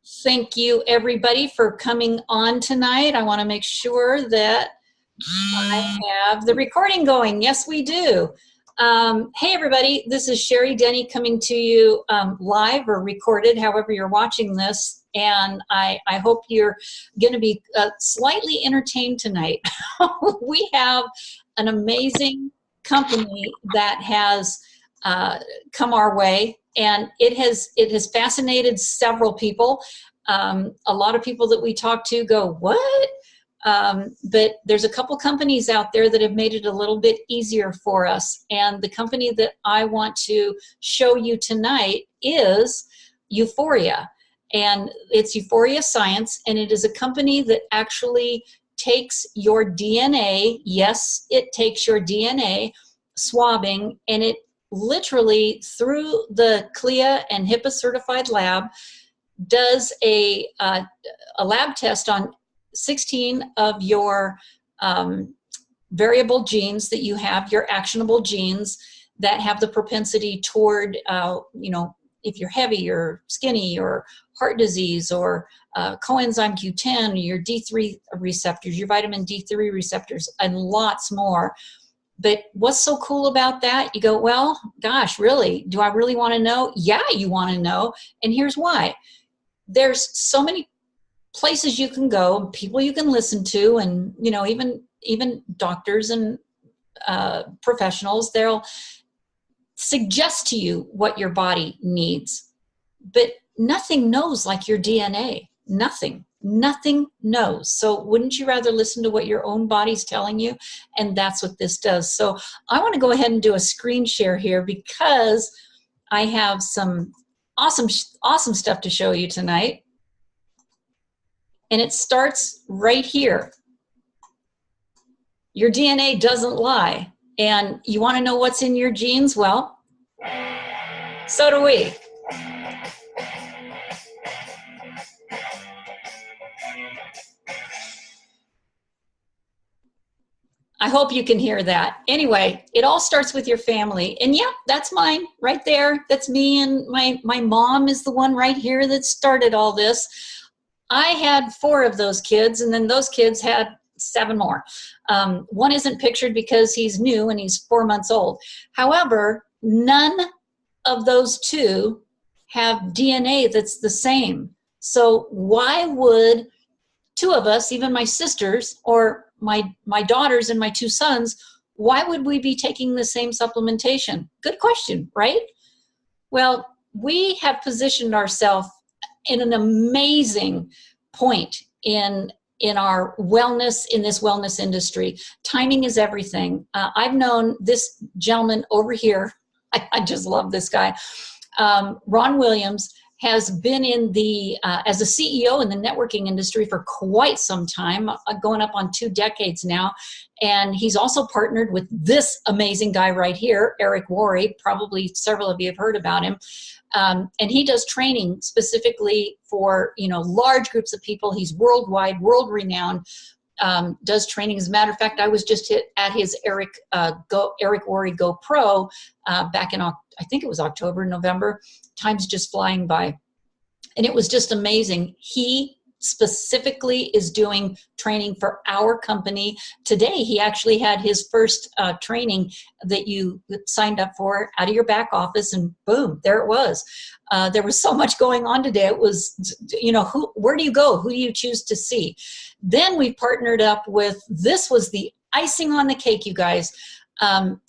Thank you, everybody, for coming on tonight. I want to make sure that I have the recording going. Yes, we do. Hey, everybody, this is Sherry Denny coming to you live or recorded, however you're watching this. And I hope you're going to be slightly entertained tonight. We have an amazing company that has come our way, and it has fascinated several people. A lot of people that we talk to go, what? But there's a couple companies out there that have made it a little bit easier for us. And the company that I want to show you tonight is UFORIA. And it's UFORIA Science, and it is a company that actually takes your DNA. Yes, it takes your DNA swabbing, and it literally, through the CLIA and HIPAA certified lab, does a lab test on 16 of your variable genes that you have, your actionable genes that have the propensity toward, if you're heavy or skinny or heart disease or coenzyme Q10, your D3 receptors, your vitamin D3 receptors, and lots more. But what's so cool about that? You go, well, gosh, really? Do I really want to know? Yeah, you want to know. And here's why. There's so many places you can go, people you can listen to, and even doctors and professionals, they'll suggest to you what your body needs. But nothing knows like your DNA. Nothing knows. So wouldn't you rather listen to what your own body's telling you? And that's what this does. So I want to go ahead and do a screen share here because I have some awesome stuff to show you tonight. And it starts right here. Your DNA doesn't lie. And you want to know what's in your genes? Well, so do we. I hope you can hear that. Anyway, it all starts with your family. And yeah, that's mine right there. That's me, and my mom is the one right here that started all this. I had 4 of those kids, and then those kids had 7 more. One isn't pictured because he's new and he's 4 months old. However, none of those 2 have DNA that's the same. So why would 2 of us, even my sisters or my daughters and my 2 sons, why would we be taking the same supplementation? Good question, right? Well, we have positioned ourselves in an amazing point in our wellness, in this wellness industry. Timing is everything. I've known this gentleman over here. I just love this guy. Ron Williams has been in the as a CEO in the networking industry for quite some time, going up on 2 decades now. And he's also partnered with this amazing guy right here, Eric Worre. Probably several of you have heard about him. And he does training specifically for large groups of people. He's worldwide, world renowned. Does training. As a matter of fact, I was just at his Eric Worre Go Pro back in I think it was October, November. Time's just flying by, and it was just amazing. He specifically is doing training for our company today. He actually had his first training that you signed up for out of your back office, and boom, there it was. There was so much going on today. It was, where do you go? Who do you choose to see? Then we partnered up with, this was the icing on the cake, you guys.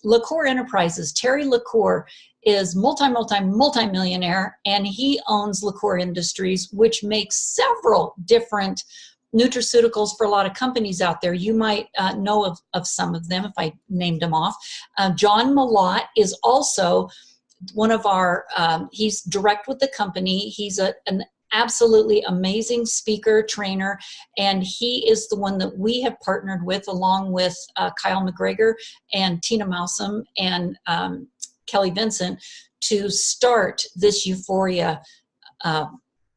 LaCour Enterprises. Terry LaCour is multi-millionaire, and he owns LaCour Industries, which makes several different nutraceuticals for a lot of companies out there. You might know of some of them if I named them off. John Malott is also one of our, he's direct with the company. He's an absolutely amazing speaker, trainer, and he is the one that we have partnered with, along with Kyle McGregor and Tina Mousom and Kelly Vincent, to start this UFORIA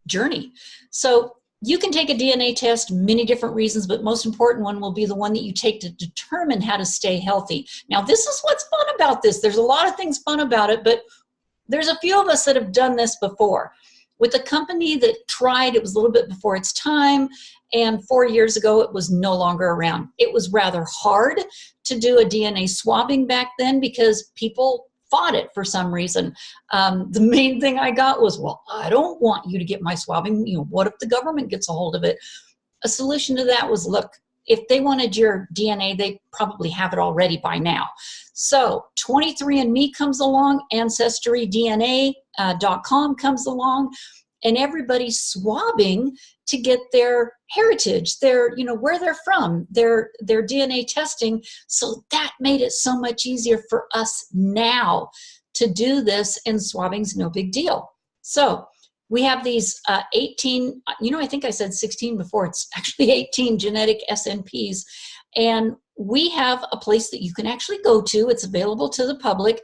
journey. So you can take a DNA test, many different reasons, but most important one will be the one that you take to determine how to stay healthy. Now, this is what's fun about this. There's a lot of things fun about it, but there's a few of us that have done this before. with a company that tried. It was a little bit before its time, and 4 years ago it was no longer around. It was rather hard to do a DNA swabbing back then because people fought it for some reason. The main thing I got was, well, I don't want you to get my swabbing. You know, what if the government gets a hold of it? A solution to that was, look, if they wanted your DNA, they probably have it already by now. So 23andMe comes along, AncestryDNA.com comes along, and everybody's swabbing to get their heritage, their, you know, where they're from, their DNA testing. So that made it so much easier for us now to do this, and swabbing's no big deal. So we have these 18, you know, I think I said 16 before, it's actually 18 genetic SNPs. And we have a place that you can actually go to, it's available to the public,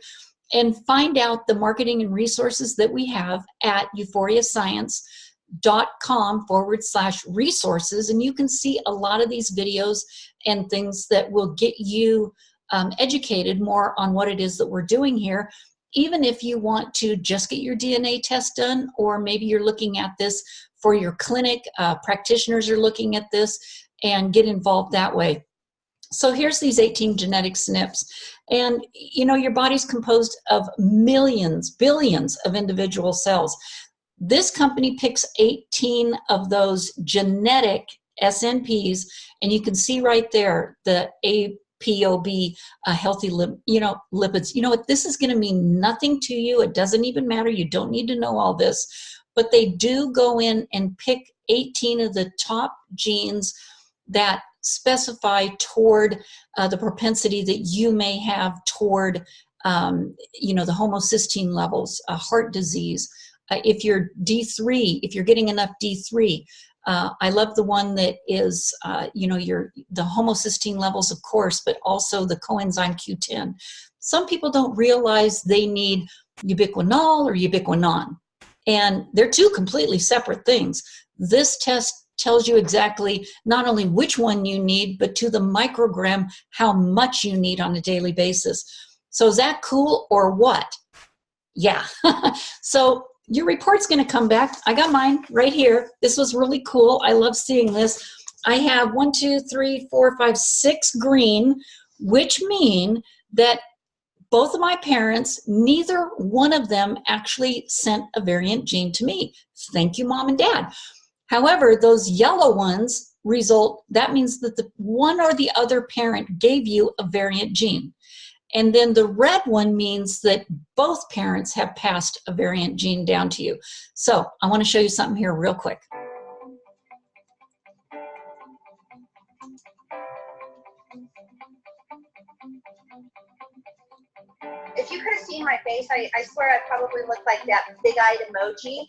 and find out the marketing and resources that we have at euphoriascience.com/resources. And you can see a lot of these videos and things that will get you educated more on what it is that we're doing here. Even if you want to just get your DNA test done, or maybe you're looking at this for your clinic, practitioners are looking at this, and get involved that way. So here's these 18 genetic SNPs. And you know, your body's composed of millions, billions of individual cells. This company picks 18 of those genetic SNPs, and you can see right there the ApoB, healthy lipids. You know what? This is going to mean nothing to you. It doesn't even matter. You don't need to know all this. But they do go in and pick 18 of the top genes that specify toward the propensity that you may have toward, you know, the homocysteine levels, heart disease. If you're D3, if you're getting enough D3, I love the one that is, you know, the homocysteine levels, of course, but also the coenzyme Q10. Some people don't realize they need ubiquinol or ubiquinon, and they're two completely separate things. This test tells you exactly not only which one you need, but to the microgram how much you need on a daily basis. So is that cool or what? Yeah. So your report's going to come back. I got mine right here. This was really cool. I love seeing this. I have 1, 2, 3, 4, 5, 6 green, which mean that both of my parents, neither one of them actually sent a variant gene to me. Thank you, Mom and Dad. However, those yellow ones that means that the one or the other parent gave you a variant gene. And then the red one means that both parents have passed a variant gene down to you. So I want to show you something here real quick. If you could have seen my face, I swear I probably looked like that big-eyed emoji.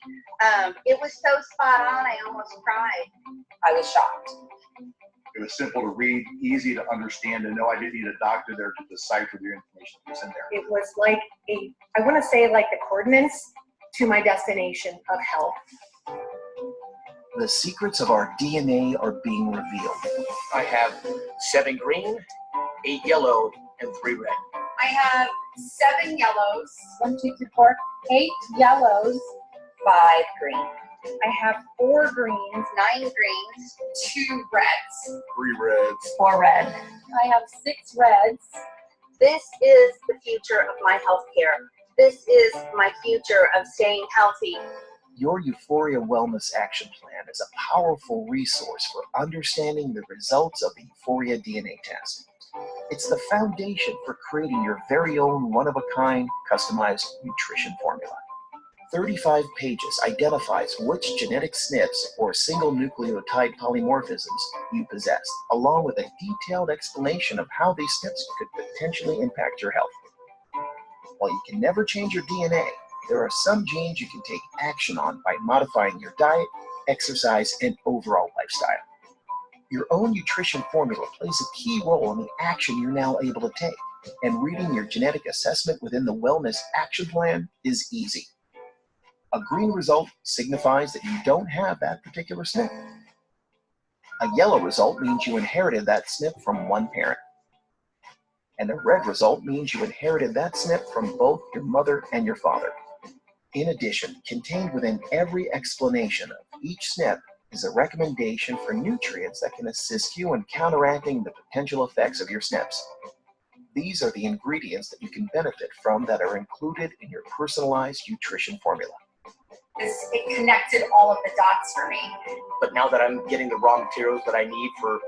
It was so spot on, I almost cried. I was shocked. It was simple to read, easy to understand, and no, I didn't need a doctor there to decipher the information that was in there. It was like I want to say like the coordinates to my destination of health. The secrets of our DNA are being revealed. I have 7 green, 8 yellow, and 3 red. I have 7 yellows. 1, 2, 3, 4, 8 yellows. 5 green. I have 4 greens. 9 greens. 2 reds. 3 reds. 4 red. I have 6 reds. This is the future of my healthcare. This is my future of staying healthy. Your Euphoria Wellness Action Plan is a powerful resource for understanding the results of the Euphoria DNA test. It's the foundation for creating your very own one-of-a-kind customized nutrition formula. 35 pages identifies which genetic SNPs or single nucleotide polymorphisms you possess, along with a detailed explanation of how these SNPs could potentially impact your health. While you can never change your DNA, there are some genes you can take action on by modifying your diet, exercise, and overall lifestyle. Your own nutrition formula plays a key role in the action you're now able to take, and reading your genetic assessment within the Wellness Action Plan is easy. A green result signifies that you don't have that particular SNP. A yellow result means you inherited that SNP from one parent. And a red result means you inherited that SNP from both your mother and your father. In addition, contained within every explanation of each SNP is a recommendation for nutrients that can assist you in counteracting the potential effects of your SNPs. These are the ingredients that you can benefit from that are included in your personalized nutrition formula. It connected all of the dots for me. But now that I'm getting the raw materials that I need for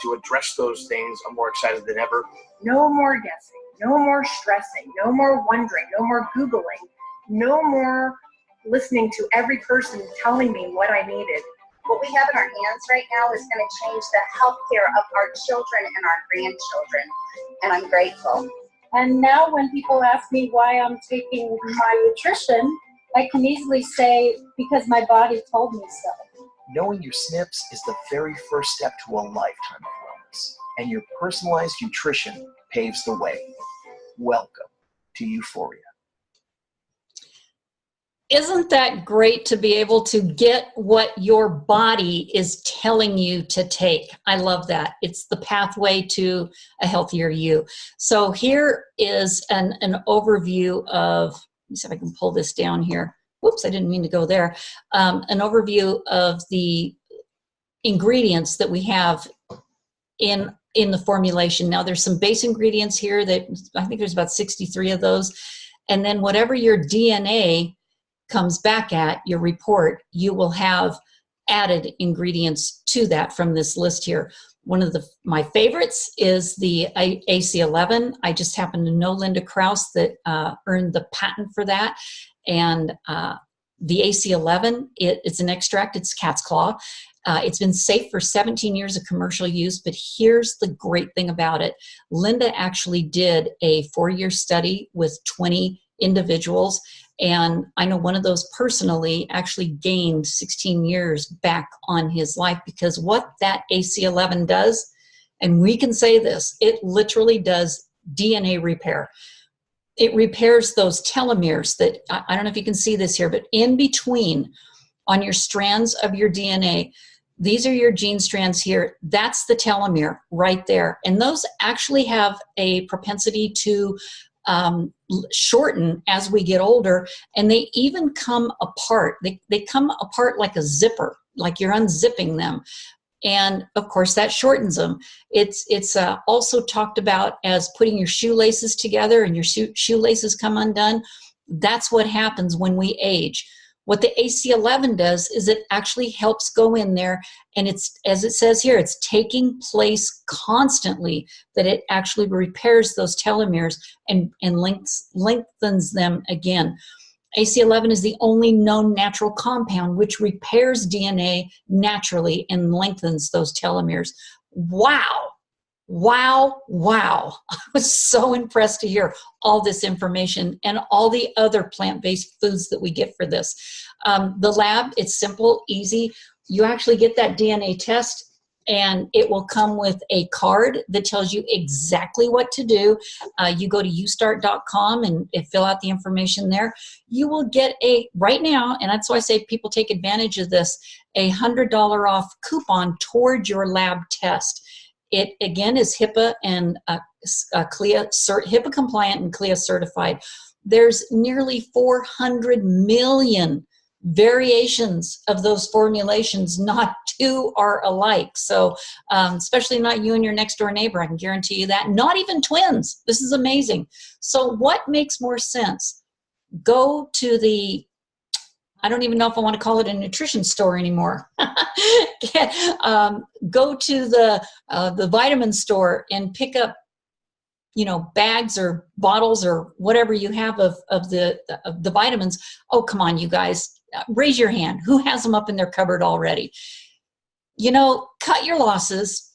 to address those things, I'm more excited than ever. No more guessing, no more stressing, no more wondering, no more Googling, no more listening to every person telling me what I needed. What we have in our hands right now is going to change the healthcare of our children and our grandchildren, and I'm grateful. And now when people ask me why I'm taking my nutrition, I can easily say, because my body told me so. Knowing your SNPs is the very first step to a lifetime of wellness, and your personalized nutrition paves the way. Welcome to UFORIA. Isn't that great to be able to get what your body is telling you to take? I love that. It's the pathway to a healthier you. So here is an overview of, let me see if I can pull this down here. Whoops, I didn't mean to go there. An overview of the ingredients that we have in the formulation. Now there's some base ingredients here that I think there's about 63 of those. And then whatever your DNA comes back at, your report, you will have added ingredients to that from this list here. One of my favorites is the AC11. I just happen to know Linda Krause that earned the patent for that. And the AC11, it's an extract, it's cat's claw. It's been safe for 17 years of commercial use, but here's the great thing about it. Linda actually did a 4-year study with 20 individuals, and I know one of those personally actually gained 16 years back on his life, because what that AC11 does, and we can say this, it literally does DNA repair. It repairs those telomeres that, I don't know if you can see this here, but in between on your strands of your DNA, these are your gene strands here. That's the telomere right there. And those actually have a propensity to shorten as we get older, and they even come apart. They come apart like a zipper, like you're unzipping them. And of course that shortens them. It's also talked about as putting your shoelaces together and your shoelaces come undone. That's what happens when we age. What the AC11 does is it actually helps go in there, and it's, as it says here, it's taking place constantly, that it actually repairs those telomeres and lengthens them again. AC11 is the only known natural compound which repairs DNA naturally and lengthens those telomeres. Wow. Wow, wow. I was so impressed to hear all this information and all the other plant-based foods that we get for this. The lab, it's simple, easy. You actually get that DNA test, and it will come with a card that tells you exactly what to do. You go to youstart.com and fill out the information there. You will get right now, and that's why I say people take advantage of this, a $100 off coupon toward your lab test. It, again, is HIPAA and HIPAA compliant and CLIA certified. There's nearly 400 million variations of those formulations. Not two are alike. So especially not you and your next door neighbor, I can guarantee you that. Not even twins. This is amazing. So what makes more sense? Go to the, I don't even know if I want to call it a nutrition store anymore. Go to the vitamin store and pick up, bags or bottles or whatever you have of the vitamins. Oh, come on, you guys, raise your hand. Who has them up in their cupboard already? Cut your losses,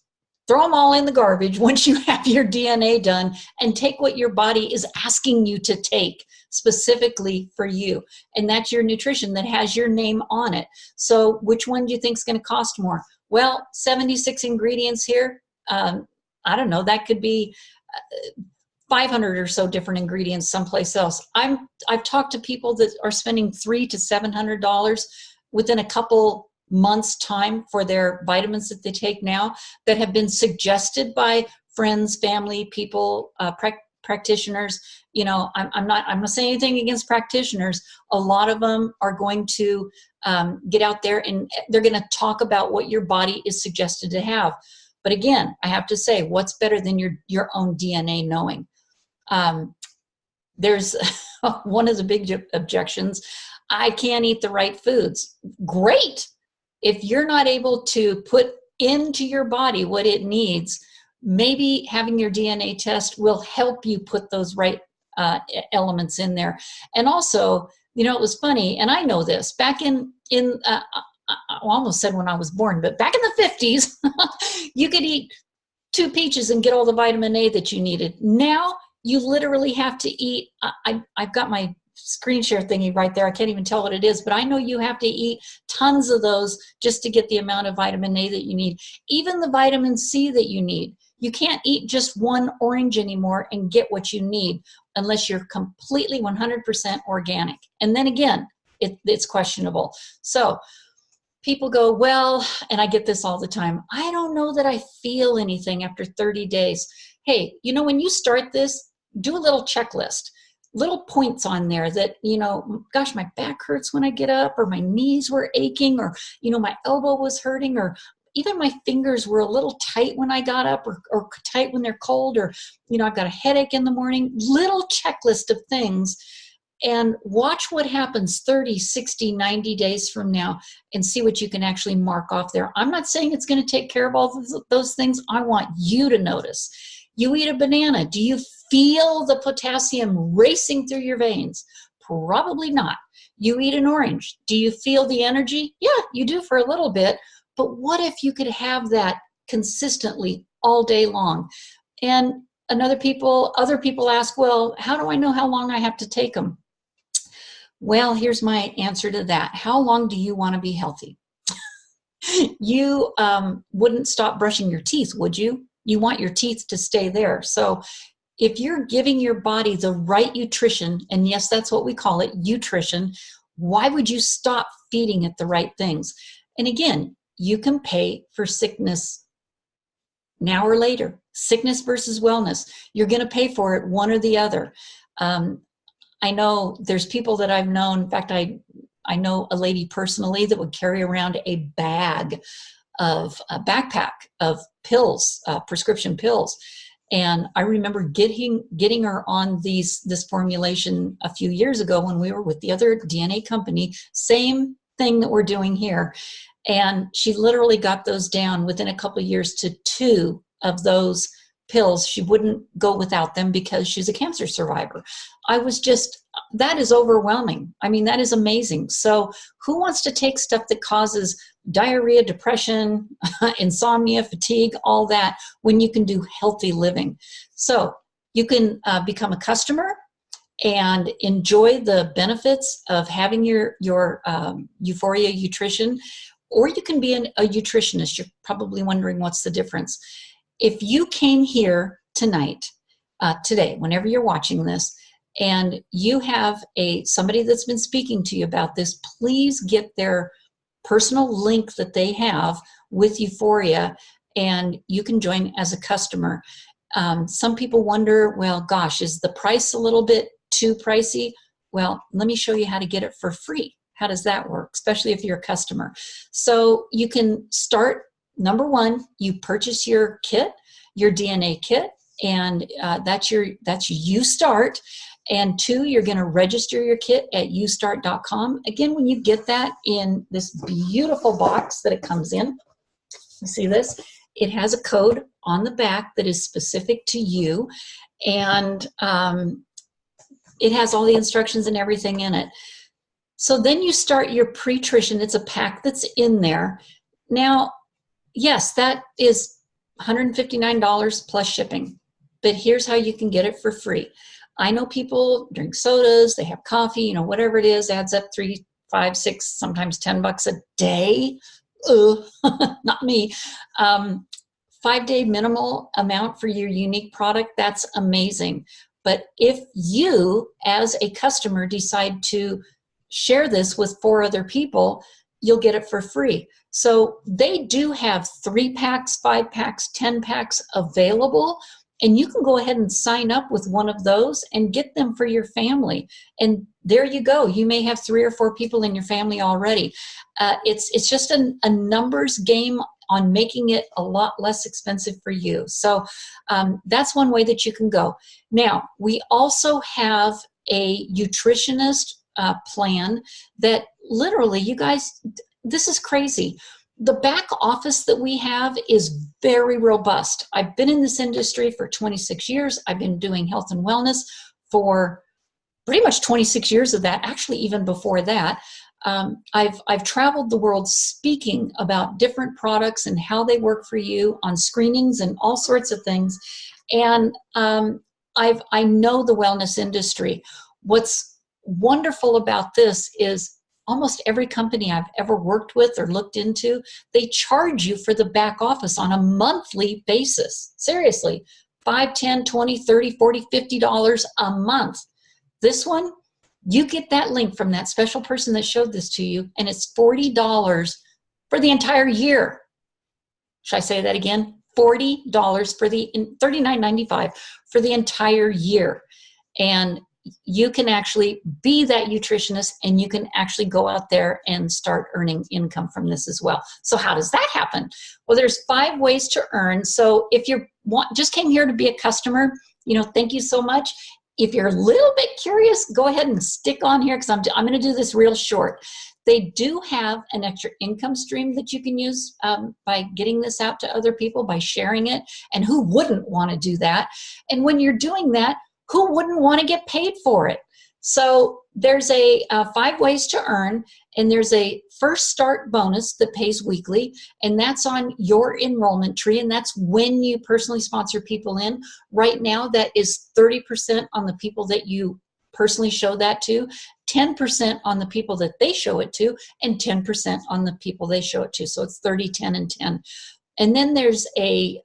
throw them all in the garbage once you have your DNA done, and take what your body is asking you to take specifically for you. And that's your nutrition that has your name on it. So which one do you think is going to cost more? Well, 76 ingredients here. I don't know, that could be 500 or so different ingredients someplace else. I've talked to people that are spending $300 to $700 within a couple months' time for their vitamins that they take now, that have been suggested by friends, family, people, practitioners, you know, I'm not saying anything against practitioners. A lot of them are going to get out there and they're going to talk about what your body is suggested to have. But again, I have to say, what's better than your own DNA knowing? There's one of the big objections. I can't eat the right foods. Great. If you're not able to put into your body what it needs, maybe having your DNA test will help you put those right elements in there. And also, you know, it was funny, and I know this, back in I almost said when I was born, but back in the 50s, you could eat 2 peaches and get all the vitamin A that you needed. Now, you literally have to eat, I've got my screen share thingy right there. I can't even tell what it is, but I know you have to eat tons of those just to get the amount of vitamin A that you need. Even the vitamin C that you need. You can't eat just one orange anymore and get what you need unless you're completely 100% organic. And then again, it's questionable. So people go, well, and I get this all the time, I don't know that I feel anything after 30 days. Hey, you know, when you start this, do a little checklist. Little points on there that, you know, gosh, my back hurts when I get up, or my knees were aching, or, you know, my elbow was hurting, or even my fingers were a little tight when I got up, or tight when they're cold, or, you know, I've got a headache in the morning. Little checklist of things, and watch what happens 30, 60, 90 days from now and see what you can actually mark off there. I'm not saying it's going to take care of all those things. I want you to notice. You eat a banana. Do you feel the potassium racing through your veins? Probably not. You eat an orange. Do you feel the energy? Yeah, you do for a little bit. But what if you could have that consistently all day long? And other people ask, well, how do I know how long I have to take them? Well, here's my answer to that. How long do you want to be healthy? You wouldn't stop brushing your teeth, would you? You want your teeth to stay there. So if you're giving your body the right nutrition, and yes, that's what we call it, nutrition, why would you stop feeding it the right things? And again, you can pay for sickness now or later. Sickness versus wellness. You're going to pay for it one or the other. I know there's people that I've known. In fact, I know a lady personally that would carry around a backpack of pills, prescription pills. And I remember getting her on this formulation a few years ago when we were with the other DNA company, same thing that we're doing here. And she literally got those down within a couple of years to 2 of those pills. She wouldn't go without them because she's a cancer survivor. That is overwhelming. I mean, that is amazing. So who wants to take stuff that causes diarrhea, depression, insomnia, fatigue, all that, when you can do healthy living? So you can become a customer and enjoy the benefits of having your UFORIA nutrition, or you can be a nutritionist. You're probably wondering what's the difference. If you came here tonight, today, whenever you're watching this, and you have somebody that's been speaking to you about this, please get their personal link that they have with UFORIA, and you can join as a customer. Some people wonder, well, gosh, is the price a little bit too pricey? Well, let me show you how to get it for free. How does that work, especially if you're a customer? So you can start, number one, you purchase your kit, your DNA kit, and that's you start. And 2, you're going to register your kit at youstart.com. Again, when you get that in this beautiful box that it comes in, you see this? It has a code on the back that is specific to you, and it has all the instructions and everything in it. So then you start your pre-trition. It's a pack that's in there. Now, yes, that is $159 plus shipping, but here's how you can get it for free. I know people drink sodas, they have coffee, you know, whatever it is, adds up $3, $5, $6, sometimes $10 a day. Not me. 5-day minimal amount for your unique product, that's amazing. But if you, as a customer, decide to share this with 4 other people, you'll get it for free. So they do have 3 packs, 5 packs, 10 packs available. And you can go ahead and sign up with one of those and get them for your family. And there you go. You may have 3 or 4 people in your family already. It's just a numbers game on making it a lot less expensive for you. So that's one way that you can go. Now, we also have a nutritionist plan that literally, you guys, this is crazy. The back office that we have is very robust. I've been in this industry for 26 years. I've been doing health and wellness for pretty much 26 years of that, actually even before that. I've traveled the world speaking about different products and how they work for you on screenings and all sorts of things. And I know the wellness industry. What's wonderful about this is almost every company I've ever worked with or looked into, they charge you for the back office on a monthly basis. Seriously, $5, $10, $20, $30, $40, $50 a month. This one, you get that link from that special person that showed this to you, and it's $40 for the entire year. Should I say that again? $40 for the $39.95 for the entire year. And you can actually be that nutritionist, and you can actually go out there and start earning income from this as well. So how does that happen? Well, there's 5 ways to earn. So if you just came here to be a customer, thank you so much. If you're a little bit curious, go ahead and stick on here, because I'm going to do this real short. They do have an extra income stream that you can use by getting this out to other people, by sharing it. And who wouldn't want to do that? And when you're doing that, who wouldn't want to get paid for it? So there's 5 ways to earn, and there's a first start bonus that pays weekly, and that's on your enrollment tree, and that's when you personally sponsor people in. Right now, that is 30% on the people that you personally show that to, 10% on the people that they show it to, and 10% on the people they show it to. So it's 30, 10, and 10. And then there's a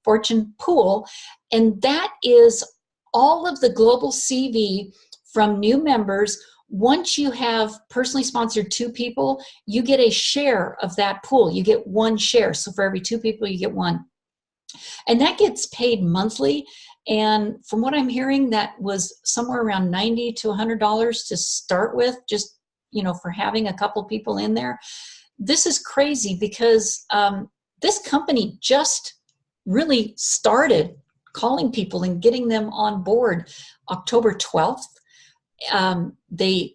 Fortune pool, and that is all of the global CV from new members. Once you have personally sponsored 2 people, you get a share of that pool. You get 1 share. So for every 2 people, you get 1. And that gets paid monthly. And from what I'm hearing, that was somewhere around $90 to $100 to start with, just, for having a couple people in there. This is crazy because this company just really started calling people and getting them on board October 12th. They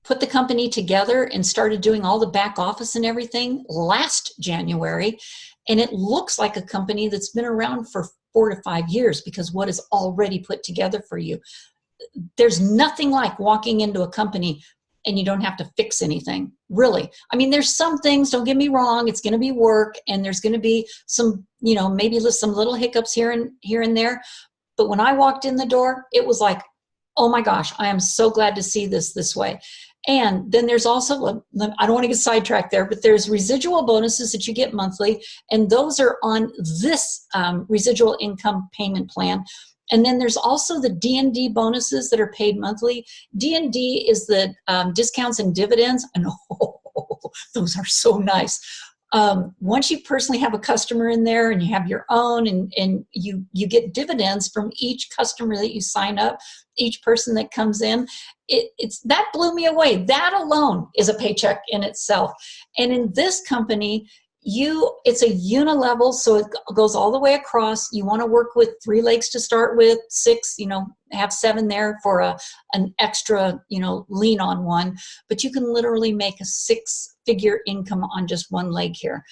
put the company together and started doing all the back office and everything last January. And it looks like a company that's been around for 4 to 5 years, because what is already put together for you. There's nothing like walking into a company and you don't have to fix anything, really. I mean, there's some things, don't get me wrong, it's going to be work, and there's going to be some, maybe some little hiccups here and there. But when I walked in the door, it was like, oh my gosh, I am so glad to see this way. And then there's also, I don't want to get sidetracked there, but there's residual bonuses that you get monthly, and those are on this residual income payment plan. And then there's also the D&D bonuses that are paid monthly. D&D is the discounts and dividends, and those are so nice. Once you personally have a customer in there and you have your own, and you get dividends from each customer that you sign up, each person that comes in, that blew me away. That alone is a paycheck in itself. And in this company, it's a unilevel, so it goes all the way across. You want to work with 3 legs to start with, 6, have 7 there for an extra, lean on one. But you can literally make a 6-figure income on just 1 leg here.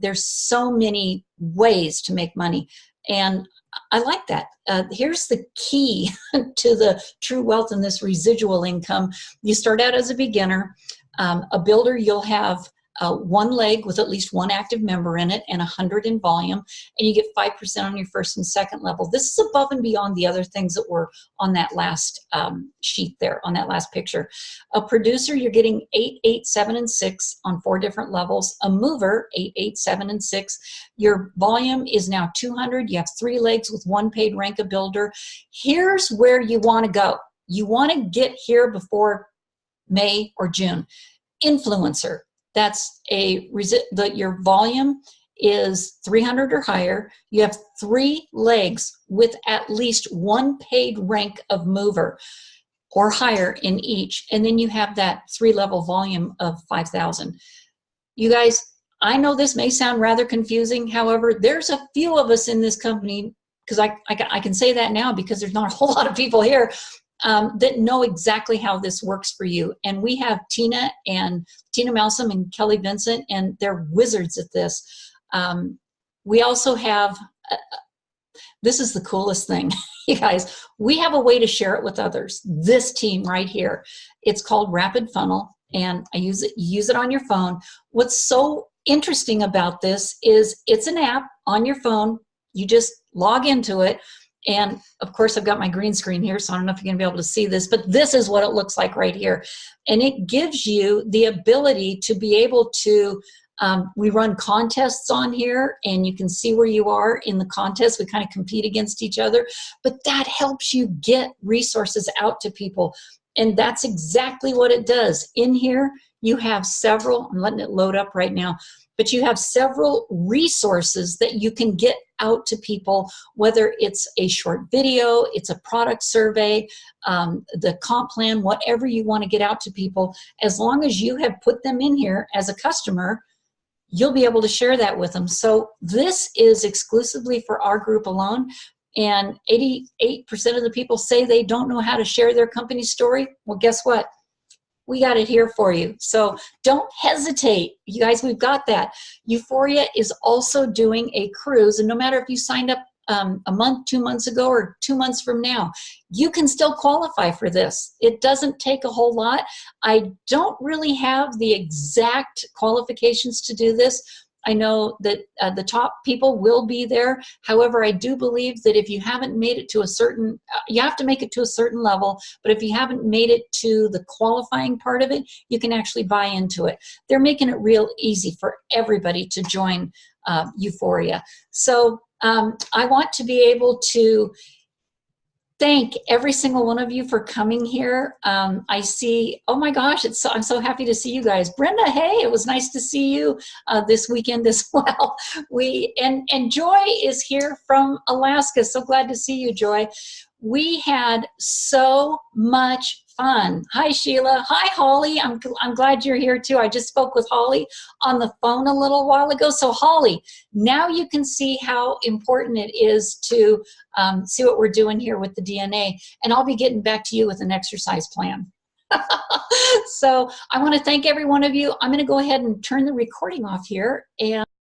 There's so many ways to make money, and I like that. Here's the key to the true wealth in this residual income. You start out as a beginner. A builder, you'll have 1 leg with at least 1 active member in it and 100 in volume, and you get 5% on your first and second level. This is above and beyond the other things that were on that last sheet there, on that last picture. A producer, you're getting 8, 8, 7, and 6 on 4 different levels. A mover, 8, 8, 7, and 6. Your volume is now 200. You have 3 legs with 1 paid rank of builder. Here's where you want to go. You want to get here before May or June. Influencer. That's your volume is 300 or higher. You have 3 legs with at least 1 paid rank of mover or higher in each. And then you have that 3-level volume of 5,000. You guys, I know this may sound rather confusing. However, there's a few of us in this company, because I can say that now because there's not a whole lot of people here that know exactly how this works for you. And we have Tina Malsom and Kelly Vincent, and they're wizards at this. We also have, this is the coolest thing, you guys, we have a way to share it with others. This team right here, it's called Rapid Funnel, and I use it on your phone. What's so interesting about this is it's an app on your phone. You just log into it. And of course, I've got my green screen here, so I don't know if you're going to be able to see this, but this is what it looks like right here. And it gives you the ability to be able to, we run contests on here, and you can see where you are in the contest. We kind of compete against each other, but that helps you get resources out to people. And that's exactly what it does. In here, you have several, I'm letting it load up right now, but you have several resources that you can get out to people, whether it's a short video, it's a product survey, the comp plan, whatever you want to get out to people. As long as you have put them in here as a customer, you'll be able to share that with them. So this is exclusively for our group alone. And 88% of the people say they don't know how to share their company story. Well, guess what? We got it here for you. So don't hesitate. You guys, we've got that. Euphoria is also doing a cruise. And no matter if you signed up a month, 2 months ago, or 2 months from now, you can still qualify for this. It doesn't take a whole lot. I don't really have the exact qualifications to do this. I know that the top people will be there. However, I do believe that if you haven't made it to a certain, you have to make it to a certain level, but if you haven't made it to the qualifying part of it, you can actually buy into it. They're making it real easy for everybody to join Euphoria. So I want to be able to thank every single one of you for coming here. I see, oh my gosh, I'm so happy to see you guys. Brenda, hey, it was nice to see you this weekend as well. And Joy is here from Alaska. So glad to see you, Joy. We had so much fun. Hi, Sheila. Hi, Holly. I'm glad you're here too. I just spoke with Holly on the phone a little while ago. So Holly, now you can see how important it is to see what we're doing here with the DNA. And I'll be getting back to you with an exercise plan. So I want to thank every one of you. I'm going to go ahead and turn the recording off here. And